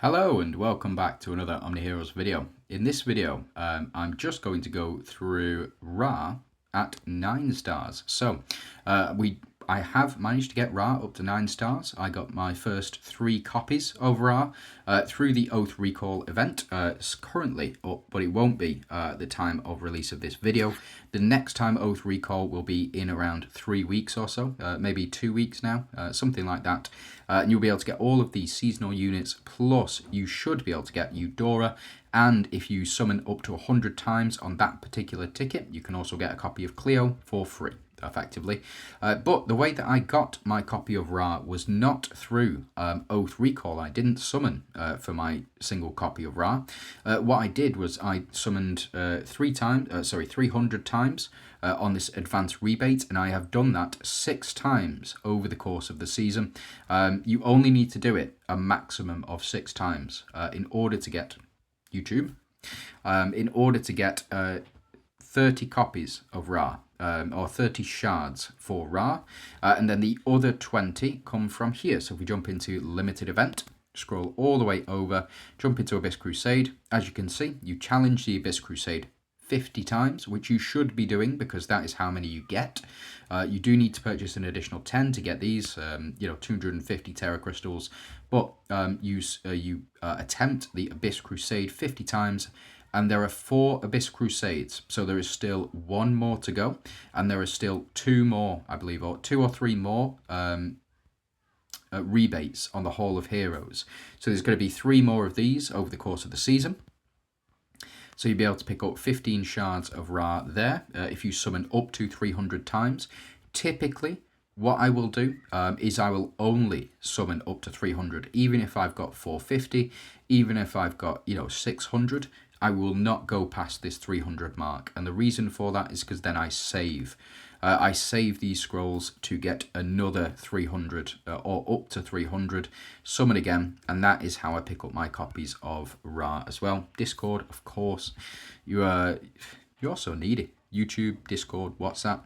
Hello and welcome back to another OMNIHEROES video. In this video, I'm just going to go through Ra at 9 stars. So I have managed to get Ra up to 9 stars. I got my first 3 copies of Ra through the Oath Recall event. It's currently up, but it won't be at the time of release of this video. The next time Oath Recall will be in around 3 weeks or so, maybe 2 weeks now, something like that. And you'll be able to get all of these seasonal units, plus you should be able to get Eudora, and if you summon up to 100 times on that particular ticket, you can also get a copy of Cleo for free, effectively. But the way that I got my copy of Ra was not through Oath Recall. I didn't summon for my single copy of Ra. What I did was I summoned 300 times on this advanced rebate, and I have done that 6 times over the course of the season. You only need to do it a maximum of 6 times in order to get YouTube, in order to get 30 copies of Ra, or 30 shards for Ra, and then the other 20 come from here. So if we jump into limited event, scroll all the way over, jump into Abyss Crusade, as you can see, you challenge the Abyss Crusade 50 times, which you should be doing because that is how many you get. You do need to purchase an additional 10 to get these, 250 Terra Crystals, but you attempt the Abyss Crusade 50 times, and there are 4 Abyss Crusades, so there is still 1 more to go, and there are still 2 more, I believe, or 2 or 3 more rebates on the Hall of Heroes. So there's going to be 3 more of these over the course of the season. So you'll be able to pick up 15 shards of Ra there if you summon up to 300 times. Typically, what I will do is I will only summon up to 300. Even if I've got 450, even if I've got 600, I will not go past this 300 mark. And the reason for that is because then I save. I save these scrolls to get another 300 or up to 300, summon again, and that is how I pick up my copies of Ra as well. Discord, of course, you're so needy. YouTube, Discord, WhatsApp,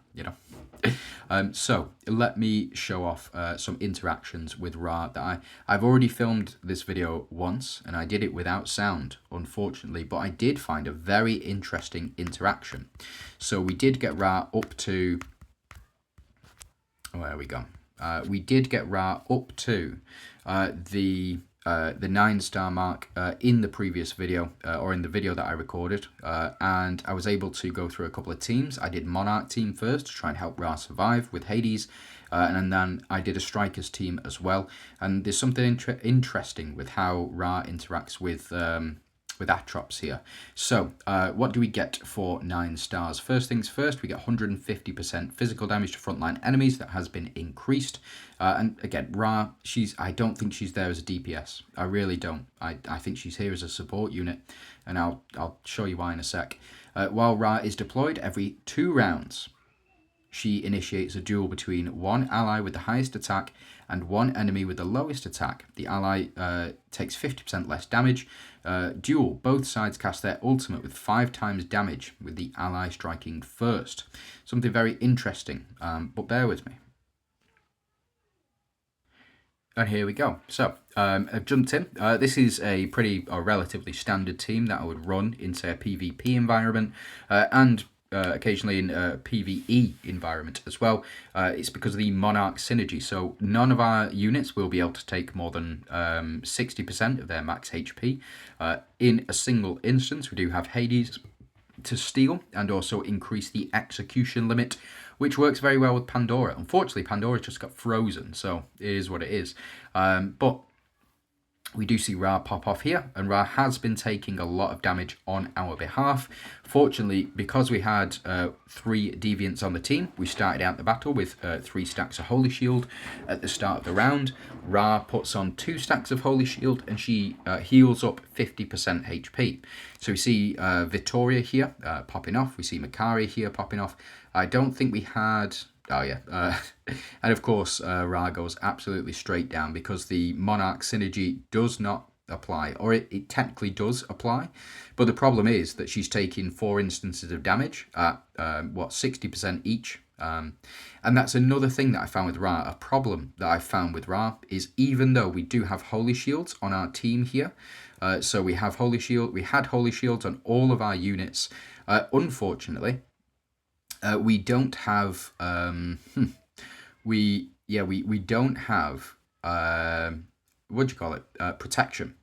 so let me show off some interactions with Ra that I've already filmed this video once, and I did it without sound, unfortunately, but I did find a very interesting interaction. So we did get Ra up to, where we go? We did get Ra up to the 9-star mark in the previous video, or in the video that I recorded, and I was able to go through a couple of teams. I did Monarch team first to try and help Ra survive with Hades, and then I did a Strikers team as well. And there's something interesting with how Ra interacts with Atrops here. So what do we get for 9 stars? First things first, we get 150% physical damage to frontline enemies. That has been increased. And again, Ra, I don't think she's there as a DPS. I really don't. I think she's here as a support unit, and I'll show you why in a sec. While Ra is deployed, every 2 rounds, she initiates a duel between 1 ally with the highest attack and 1 enemy with the lowest attack. The ally takes 50% less damage. Duel, both sides cast their ultimate with 5 times damage, with the ally striking first. Something very interesting, but bear with me. And here we go. So I've jumped in. This is a relatively standard team that I would run in, say, a PvP environment, and occasionally in a PvE environment as well. It's because of the Monarch synergy. So none of our units will be able to take more than 60% of their max HP. In a single instance, we do have Hades to steal and also increase the execution limit, which works very well with Pandora. Unfortunately, Pandora just got frozen, so it is what it is. But we do see Ra pop off here, and Ra has been taking a lot of damage on our behalf. Fortunately, because we had 3 deviants on the team, we started out the battle with 3 stacks of Holy Shield at the start of the round. Ra puts on 2 stacks of Holy Shield, and she heals up 50% HP. So we see Vittoria here popping off. We see Makari here popping off. I don't think we had... Oh yeah, and of course Ra goes absolutely straight down because the Monarch synergy does not apply, or it technically does apply, but the problem is that she's taking 4 instances of damage at 60% each And that's another thing that I found with Ra. A problem that I found with Ra is even though we do have Holy Shields on our team here, so we have Holy Shield, we had Holy Shields on all of our units. Unfortunately, we don't have we don't have what do you call it, protection.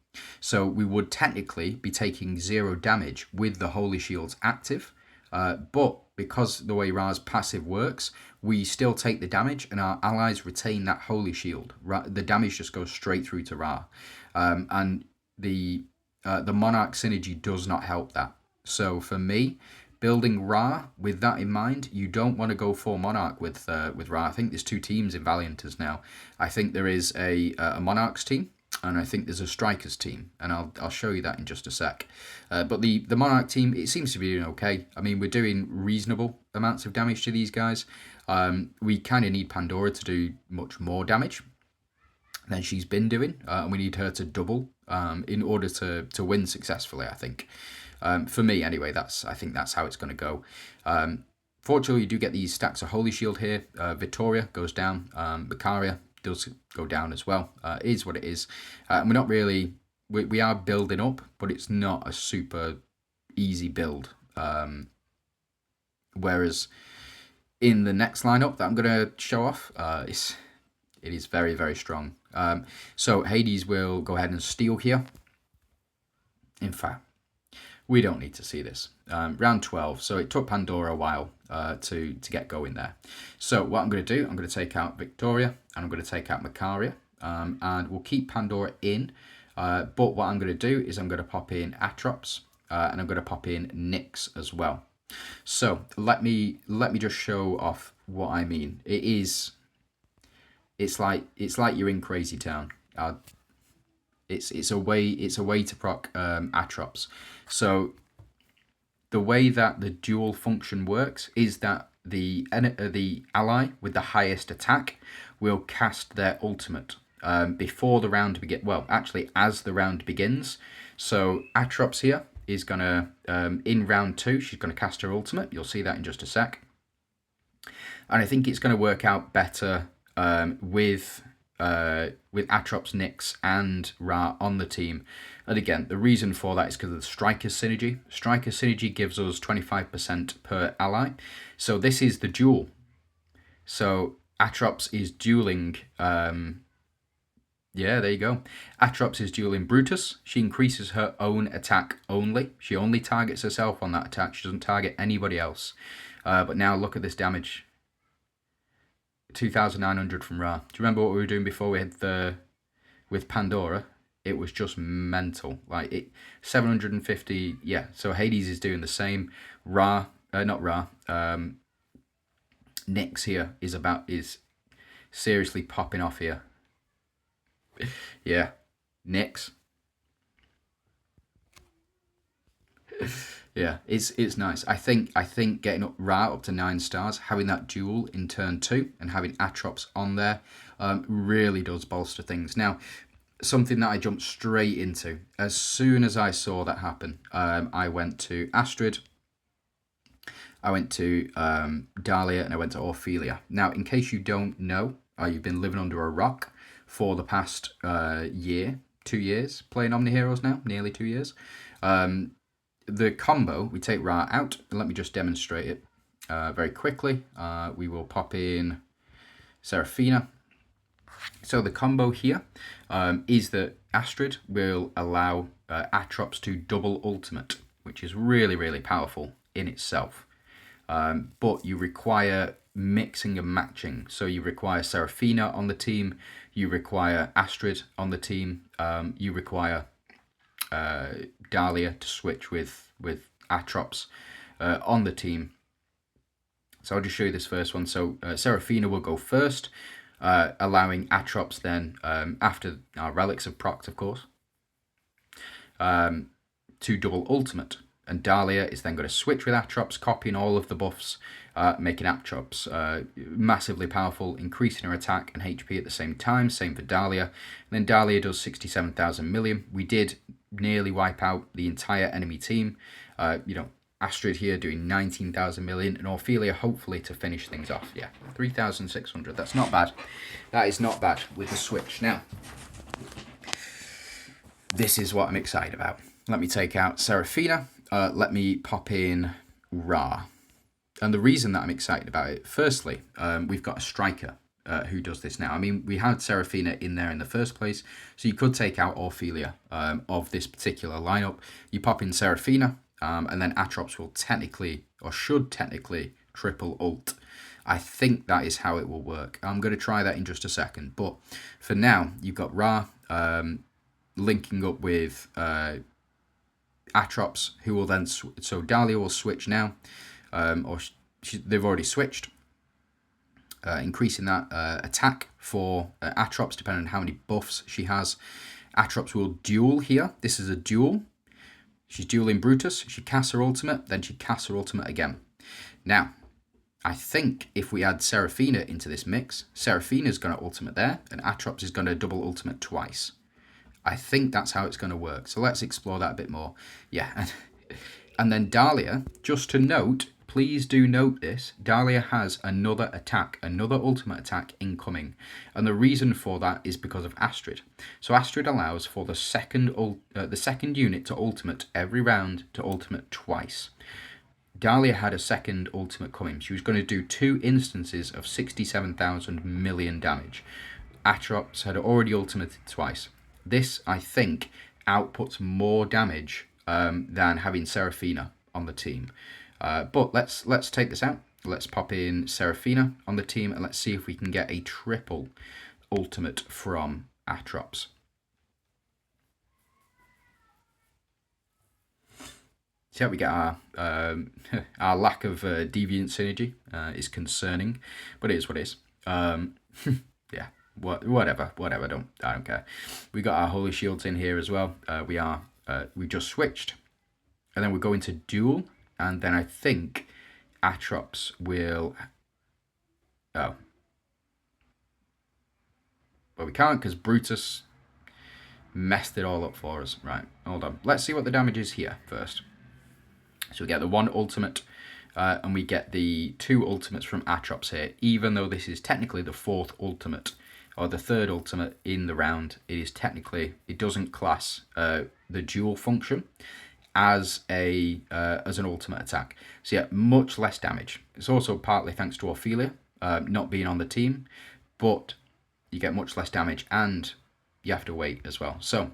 So we would technically be taking 0 damage with the Holy Shields active, but because the way Ra's passive works, we still take the damage and our allies retain that Holy Shield. The damage just goes straight through to Ra, and the Monarch synergy does not help that. So for me, building Ra with that in mind, you don't want to go full Monarch with Ra. I think there's 2 teams in Valianters now. I think there is a Monarchs team, and I think there's a Strikers team, and I'll show you that in just a sec. But the Monarch team, it seems to be doing okay. I mean, we're doing reasonable amounts of damage to these guys. We kind of need Pandora to do much more damage than she's been doing, and we need her to double in order to win successfully, I think. For me, anyway, I think that's how it's going to go. Fortunately, you do get these stacks of Holy Shield here. Victoria goes down. Macaria does go down as well. It is what it is. And we're not really... We are building up, but it's not a super easy build. Whereas in the next lineup that I'm going to show off, it is very, very strong. So Hades will go ahead and steal here. In fact, we don't need to see this. Round 12, so it took Pandora a while to get going there. So what I'm going to do, I'm going to take out Victoria, and I'm going to take out Macaria, and we'll keep Pandora in. But what I'm going to do is I'm going to pop in Atrops, and I'm going to pop in Nyx as well. So let me just show off what I mean. It's like you're in Crazy Town. It's a way to proc Atrops. So the way that the dual function works is that the ally with the highest attack will cast their ultimate before the round begins. Well, actually, as the round begins. So Atrops here is gonna in round 2, she's gonna cast her ultimate. You'll see that in just a sec. And I think it's gonna work out better with Atrops, Nyx, and Ra on the team. And again, the reason for that is because of the Striker synergy. Striker synergy gives us 25% per ally. So this is the duel. So Atrops is dueling... yeah, there you go. Atrops is dueling Brutus. She increases her own attack only. She only targets herself on that attack. She doesn't target anybody else. But now look at this damage. 2,900 from Ra. Do you remember what we were doing before with Pandora? It was just mental. Like 750. Yeah. So Hades is doing the same. Ra, not Ra. Nyx here is seriously popping off here. Yeah, Nyx. Yeah, it's nice. I think getting Ra up to 9 stars, having that duel in turn 2, and having Atrops on there really does bolster things. Now, something that I jumped straight into as soon as I saw that happen, I went to Astrid, I went to Dahlia, and I went to Ophelia. Now, in case you don't know, you've been living under a rock for the past 2 years, playing OMNIHEROES now, nearly 2 years. The combo, we take Ra out, and let me just demonstrate it very quickly. We will pop in Seraphina. So the combo here is that Astrid will allow Atrops to double ultimate, which is really, really powerful in itself. But you require mixing and matching. So you require Seraphina on the team, you require Astrid on the team, you require Dahlia to switch with Atrops on the team. So I'll just show you this first one. So Seraphina will go first, allowing Atrops then, after our relics of procs, of course, to double ultimate. And Dahlia is then going to switch with Atrops, copying all of the buffs, making Atrops massively powerful, increasing her attack and HP at the same time. Same for Dahlia. And then Dahlia does 67,000 million. We did nearly wipe out the entire enemy team. Astrid here doing 19,000 million, and Ophelia hopefully to finish things off. Yeah, 3,600. That's not bad. That is not bad with the switch. Now, this is what I'm excited about. Let me take out Seraphina. Let me pop in Ra. And the reason that I'm excited about it, firstly, we've got a striker who does this now. I mean, we had Seraphina in there in the first place, so you could take out Ophelia of this particular lineup. You pop in Seraphina, and then Atrops will technically, or should technically, triple ult. I think that is how it will work. I'm going to try that in just a second. But for now, you've got Ra linking up with Atrops, who will then... So Dahlia will switch now. They've already switched, increasing that attack for Atrops depending on how many buffs she has. Atrops will duel here. This is a duel. She's dueling Brutus. She casts her ultimate, then she casts her ultimate again. Now, I think if we add Seraphina into this mix, Seraphina's going to ultimate there, and Atrops is going to double ultimate twice. I think that's how it's going to work. So let's explore that a bit more. Yeah, and then Dahlia, just to note, please do note this, Dahlia has another attack, another ultimate attack incoming. And the reason for that is because of Astrid. So Astrid allows for the second unit to ultimate every round to ultimate twice. Dahlia had a second ultimate coming. She was going to do 2 instances of 67,000 million damage. Atrops had already ultimated twice. This, I think, outputs more damage than having Seraphina on the team. But let's take this out. Let's pop in Seraphina on the team, and let's see if we can get a triple ultimate from Atrops. See how we get our our lack of deviant synergy is concerning, but it is what it is. Yeah, whatever. I don't care. We got our holy shields in here as well. We just switched, and then we're going to duel. And then I think Atrops will... Oh. But we can't because Brutus messed it all up for us. Right, hold on. Let's see what the damage is here first. So we get the 1 ultimate, and we get the 2 ultimates from Atrops here. Even though this is technically the 4th ultimate, or the 3rd ultimate in the round, it is technically... It doesn't class the dual function as an ultimate attack. So yeah, much less damage. It's also partly thanks to Ophelia not being on the team, but you get much less damage and you have to wait as well. So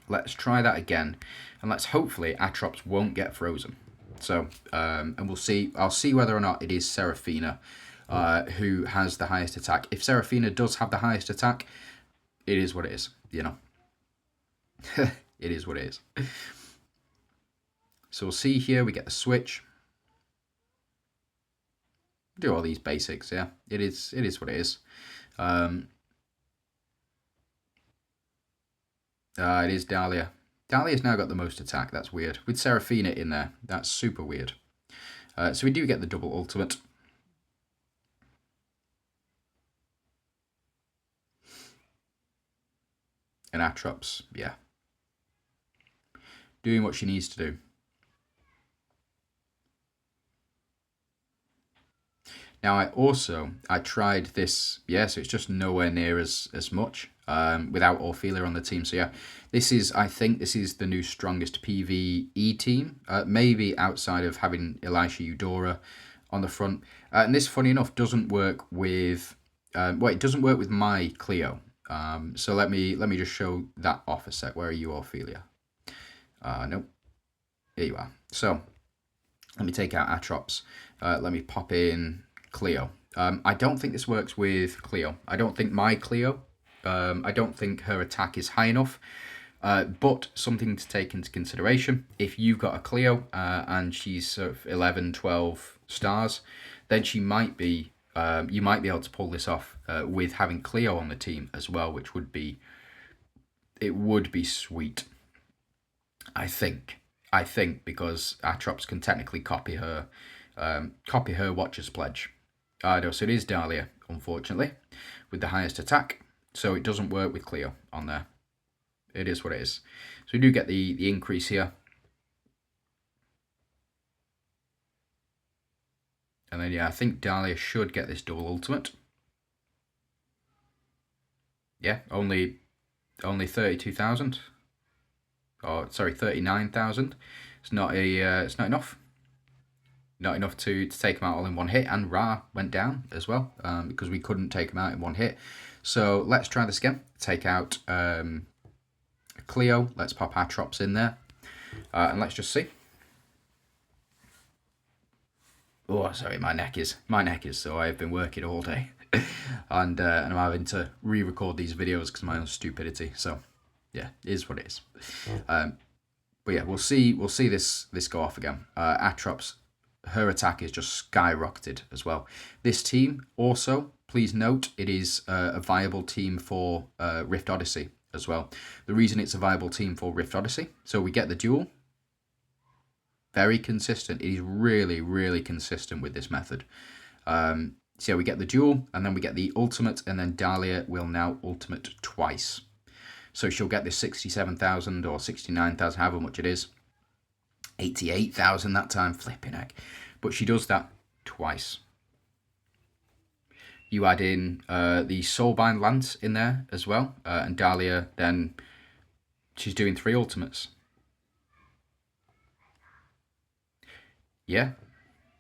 let's try that again, and let's hopefully Atrops won't get frozen. So and we'll see. I'll see whether or not it is Seraphina who has the highest attack. If Seraphina does have the highest attack, it is what it is, you know. It is what it is. So we'll see here, we get the switch. Do all these basics, yeah. It is what it is. It is Dahlia. Dahlia's now got the most attack, that's weird. With Seraphina in there, that's super weird. So we do get the double ultimate. And Atrops, yeah. Doing what she needs to do. Now I tried this, yeah, so it's just nowhere near as much without Ophelia on the team. So yeah, I think this is the new strongest PvE team, maybe outside of having Elisha Eudora on the front. And this, funny enough, doesn't work with, it doesn't work with my Cleo. So let me just show that off a sec. Where are you, Ophelia? Nope. Here you are. So let me take out Atrops. Let me pop in Cleo. I don't think this works with Cleo. I don't think my Cleo, I don't think her attack is high enough. But something to take into consideration, if you've got a Cleo and she's sort of 11, 12 stars, then she might be, you might be able to pull this off with having Cleo on the team as well, which would be, it would be sweet. I think because Atrops can technically copy her Watcher's Pledge. No, so it is Dahlia, unfortunately, with the highest attack. So it doesn't work with Cleo on there. It is what it is. So we do get the increase here. And then, yeah, I think Dahlia should get this double ultimate. Yeah, only 32,000. Or, sorry, 39,000. It's not it's not enough. Not enough to take them out all in one hit. And Ra went down as well, because we couldn't take them out in one hit. So let's try this again. Take out Cleo. Let's pop Atrops in there. And let's just see. Oh, sorry, my neck is so I've been working all day, and I'm having to re-record these videos because of my own stupidity. So, yeah, it is what it is. But yeah, we'll see this go off again. Atrops, her attack is just skyrocketed as well. This team also, please note, it is a viable team for Rift Odyssey as well. The reason it's a viable team for Rift Odyssey, so we get the duel. Very consistent. It is really, really consistent with this method. So we get the duel, and then we get the ultimate, and then Dahlia will now ultimate twice. So she'll get this 67,000 or 69,000, however much it is. 88,000 that time, flipping heck. But she does that twice. You add in the Soulbind Lance in there as well, and Dahlia then, she's doing 3 ultimates. Yeah,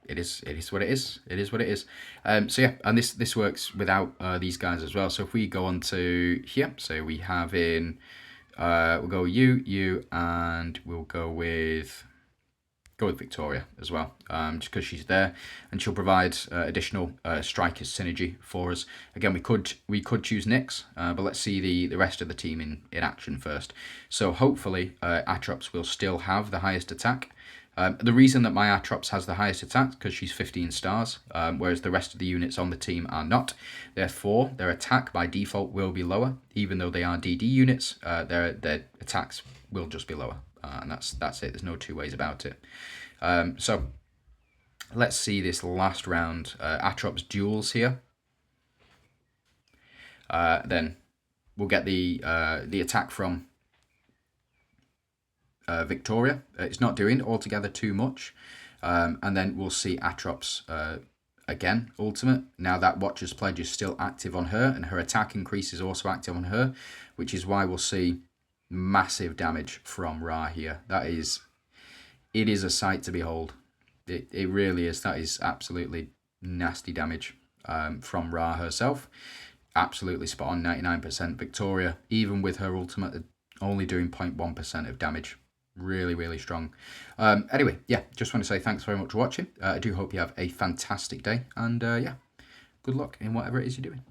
it is what it is. It is what it is. So yeah, and this works without these guys as well. So if we go on to here, so we have in, we'll go you, and we'll go with Victoria as well, just because she's there, and she'll provide additional strikers synergy for us. Again, we could choose Nyx, but let's see the rest of the team in action first. So hopefully Atrops will still have the highest attack. The reason that my Atrops has the highest attack is because she's 15 stars, whereas the rest of the units on the team are not. Therefore, their attack by default will be lower, even though they are DD units. Their attacks will just be lower, and that's it. There's no two ways about it. So let's see this last round. Atrops duels here. Then we'll get the attack from Victoria. It's not doing altogether too much, and then we'll see Atrops again ultimate. Now that Watcher's Pledge is still active on her, and her attack increase is also active on her, which is why we'll see massive damage from Ra here. It is a sight to behold. It really is. That is absolutely nasty damage from Ra herself. Absolutely spot on, 99%. Victoria, even with her ultimate, only doing 0.1% of damage. Really, really strong. Anyway, yeah, just want to say thanks very much for watching. I do hope you have a fantastic day, and yeah, good luck in whatever it is you're doing.